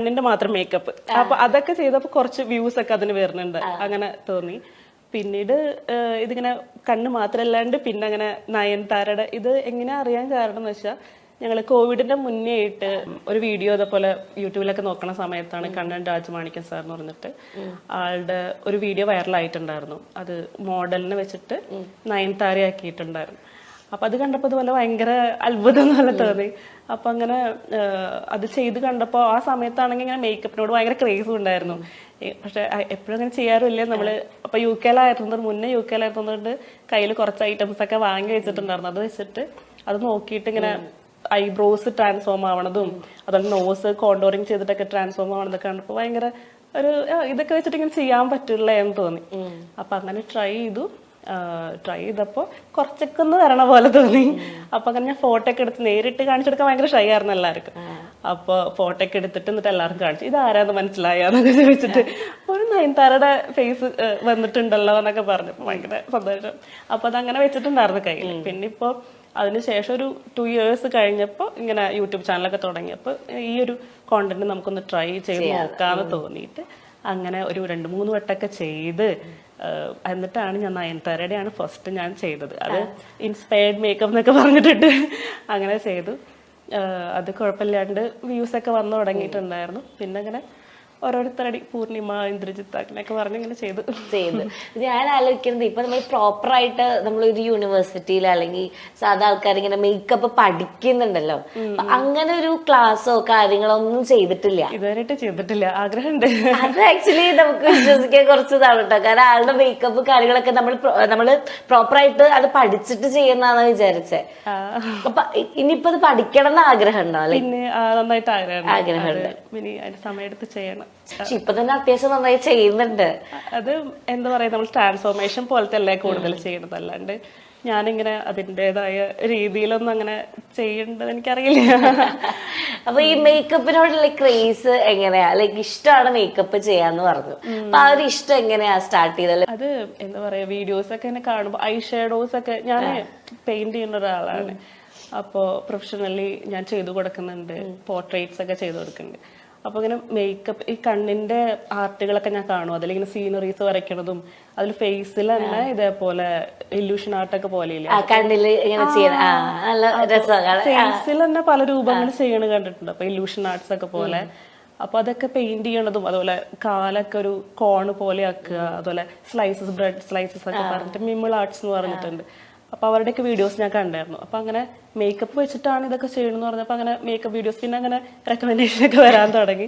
കണ്ണിന്റെ മാത്രം മേക്കപ്പ്. അപ്പൊ അതൊക്കെ ചെയ്തപ്പോ കുറച്ച് വ്യൂസ് ഒക്കെ അതിന് വരുന്നുണ്ട്, അങ്ങനെ തോന്നി. പിന്നീട് ഇതിങ്ങനെ കണ്ണ് മാത്രല്ലാണ്ട് പിന്നെ അങ്ങനെ നയൻതാരയുടെ ഇത് എങ്ങനെ അറിയാൻ കാരണം എന്ന് വെച്ചാൽ, ഞങ്ങള് കോവിഡിന്റെ മുന്നേ ആയിട്ട് ഒരു വീഡിയോ അതേപോലെ യൂട്യൂബിലൊക്കെ നോക്കണ സമയത്താണ് കണ്ണൻ രാജമാണിക്യം സാർ എന്ന് പറഞ്ഞിട്ട് ആളുടെ ഒരു വീഡിയോ വൈറലായിട്ടുണ്ടായിരുന്നു. അത് മോഡലിനെ വെച്ചിട്ട് നയൻതാരയാക്കിയിട്ടുണ്ടായിരുന്നു. അപ്പൊ അത് കണ്ടപ്പോ ഇതുപോലെ ഭയങ്കര അത്ഭുതം പോലെ തോന്നി. അപ്പൊ അങ്ങനെ അത് ചെയ്ത് കണ്ടപ്പോ ആ സമയത്താണെങ്കിൽ ഇങ്ങനെ മേക്കപ്പിനോട് ഭയങ്കര ക്രേസും ഉണ്ടായിരുന്നു. പക്ഷെ എപ്പോഴും അങ്ങനെ ചെയ്യാറില്ല നമ്മള്. അപ്പൊ മുന്നേ യു കെയിലായിരുന്നതുകൊണ്ട് കയ്യിൽ കുറച്ച് ഐറ്റംസ് ഒക്കെ വാങ്ങി വെച്ചിട്ടുണ്ടായിരുന്നു. അത് വെച്ചിട്ട് അത് നോക്കിയിട്ട് ഇങ്ങനെ ഐബ്രോസ് ട്രാൻസ്ഫോം ആവണതും അതുപോലെ നോസ് കോണ്ടോറിങ് ചെയ്തിട്ടൊക്കെ ട്രാൻസ്ഫോം ആവണതൊക്കെ കണ്ടപ്പോ ഭയങ്കര ഒരു ഇതൊക്കെ വെച്ചിട്ട് ഇങ്ങനെ ചെയ്യാൻ പറ്റില്ല എന്ന് തോന്നി. അപ്പൊ അങ്ങനെ ട്രൈ ചെയ്തപ്പോ കുറച്ചൊക്കെ ഒന്ന് വരണ പോലെ തോന്നി. അപ്പൊ അങ്ങനെ ഞാൻ ഫോട്ടോ ഒക്കെ എടുത്ത് നേരിട്ട് കാണിച്ചെടുക്കാൻ ഭയങ്കര ഷൈ ആയിരുന്നു എല്ലാവർക്കും. അപ്പൊ ഫോട്ടോ ഒക്കെ എടുത്തിട്ട് എന്നിട്ട് എല്ലാവർക്കും കാണിച്ചു, ഇത് ആരാന്ന് മനസ്സിലായെന്നൊക്കെ ചോദിച്ചിട്ട് ഒരു നയൻതാരയുടെ ഫേസ് വന്നിട്ടുണ്ടല്ലോ എന്നൊക്കെ പറഞ്ഞു. ഭയങ്കര സന്തോഷം. അപ്പൊ അതങ്ങനെ വെച്ചിട്ടുണ്ടായിരുന്നു കയ്യിൽ. പിന്നെ ഇപ്പൊ അതിനുശേഷം ഒരു 2 years കഴിഞ്ഞപ്പോ ഇങ്ങനെ യൂട്യൂബ് ചാനലൊക്കെ തുടങ്ങിയപ്പോ ഈ ഒരു കോണ്ടന്റ് നമുക്കൊന്ന് ട്രൈ ചെയ്ത് നോക്കാന്ന് തോന്നിയിട്ട് അങ്ങനെ ഒരു 2-3 വട്ടമൊക്കെ ചെയ്ത് എന്നിട്ടാണ് ഞാൻ നയൻതാരയുടെയാണ് ഫസ്റ്റ് ഞാൻ ചെയ്തത്. അത് ഇൻസ്പയർഡ് മേക്കപ്പ് എന്നൊക്കെ പറഞ്ഞിട്ടിട്ട് അങ്ങനെ ചെയ്തു. അത് കുഴപ്പമില്ലാണ്ട് വ്യൂസ് ഒക്കെ വന്നു തുടങ്ങിയിട്ടുണ്ടായിരുന്നു. പിന്നെ അങ്ങനെ ഓരോരുത്തരടി പൂർണിമ, ഇന്ദ്രജിത്ത് അങ്ങനെയൊക്കെ പറഞ്ഞ് ഇങ്ങനെ ചെയ്തു. ഞാൻ ആലോചിക്കുന്നത്, ഇപ്പൊ നമ്മൾ പ്രോപ്പറായിട്ട് നമ്മളൊരു യൂണിവേഴ്സിറ്റിയിൽ അല്ലെങ്കിൽ സാധാ ആൾക്കാർ ഇങ്ങനെ മേക്കപ്പ് പഠിക്കുന്നുണ്ടല്ലോ, അങ്ങനെ ഒരു ക്ലാസ്സോ കാര്യങ്ങളോ ഒന്നും ചെയ്തിട്ടില്ല. ഇതുവരെയായിട്ട് ചെയ്തിട്ടില്ല, ആഗ്രഹമുണ്ട്. അത് ആക്ച്വലി നമുക്ക് വിശ്വസിക്കാൻ കുറച്ച് ഇതാണ് കേട്ടോ. കാരണം ആളുടെ മേക്കപ്പ് കാര്യങ്ങളൊക്കെ നമ്മള് പ്രോപ്പറായിട്ട് അത് പഠിച്ചിട്ട് ചെയ്യുന്നതാണ് വിചാരിച്ചേ. അപ്പൊ ഇനിയിപ്പോ അത് പഠിക്കണം എന്ന് ആഗ്രഹം ഉണ്ടോ? പിന്നെ നന്നായിട്ട് ആഗ്രഹമുണ്ട്. ഇനി അതിന് സമയമെടുത്ത് ചെയ്യണം. പക്ഷെ ഇപ്പൊ തന്നെ അത്യാവശ്യം നന്നായി ചെയ്യുന്നുണ്ട്. അത് എന്താ പറയാ, നമ്മൾ ട്രാൻസ്ഫോർമേഷൻ പോലത്തെ അല്ലേ കൂടുതൽ ചെയ്യുന്നത്, അല്ലാണ്ട് ഞാനിങ്ങനെ അതിൻ്റെതായ രീതിയിലൊന്നും അങ്ങനെ ചെയ്യേണ്ടത് എനിക്കറിയില്ല. അപ്പൊ ഈ മേക്കപ്പിനോടുള്ള ക്രേസ് എങ്ങനെയാ? ലൈക്ക് ഇഷ്ടമാണ് മേക്കപ്പ് ചെയ്യാന്ന് പറഞ്ഞു. അപ്പൊ ആ ഒരു ഇഷ്ടം എങ്ങനെയാ സ്റ്റാർട്ട് ചെയ്തത്? അത് എന്താ പറയാ, വീഡിയോസ് ഒക്കെ ഇങ്ങനെ കാണുമ്പോ ഐ ഷാഡോസ് ഒക്കെ ഞാൻ പെയിന്റ് ചെയ്യുന്ന ഒരാളാണ്. അപ്പോ പ്രൊഫഷണലി ഞാൻ ചെയ്തു കൊടുക്കുന്നുണ്ട്, പോർട്രേറ്റ്സ് ഒക്കെ ചെയ്തു കൊടുക്കുന്നുണ്ട്. അപ്പൊ ഇങ്ങനെ മേക്കപ്പ് ഈ കണ്ണിന്റെ ആർട്ടുകളൊക്കെ ഞാൻ കാണും. അതിലിങ്ങനെ സീനറീസ് വരയ്ക്കണതും അതിൽ ഫേസിൽ തന്നെ ഇതേപോലെ ഇല്യൂഷൻ ആർട്ടൊക്കെ പോലെയില്ലേ, ഫേസിൽ തന്നെ പല രൂപങ്ങൾ ചെയ്യണ കണ്ടിട്ടുണ്ട്. അപ്പൊ ഇല്യൂഷൻ ആർട്സ് ഒക്കെ പോലെ. അപ്പൊ അതൊക്കെ പെയിന്റ് ചെയ്യണതും അതുപോലെ കാലൊക്കെ ഒരു കോണ് പോലെ ആക്കുക, അതുപോലെ സ്ലൈസസ്, ബ്രെഡ് സ്ലൈസസ് ഒക്കെ പറഞ്ഞിട്ട് മിമിൾ ആർട്സ് എന്ന് പറഞ്ഞിട്ടുണ്ട്. അപ്പൊ അവരുടെയൊക്കെ വീഡിയോസ് ഞാൻ കണ്ടായിരുന്നു. അപ്പൊ അങ്ങനെ മേക്കപ്പ് വെച്ചിട്ടാണ് ഇതൊക്കെ ചെയ്യണമെന്ന് പറഞ്ഞപ്പോ അങ്ങനെ മേക്കപ്പ് വീഡിയോസ് പിന്നെ അങ്ങനെ റെക്കമെൻഡേഷൻ ഒക്കെ വരാൻ തുടങ്ങി.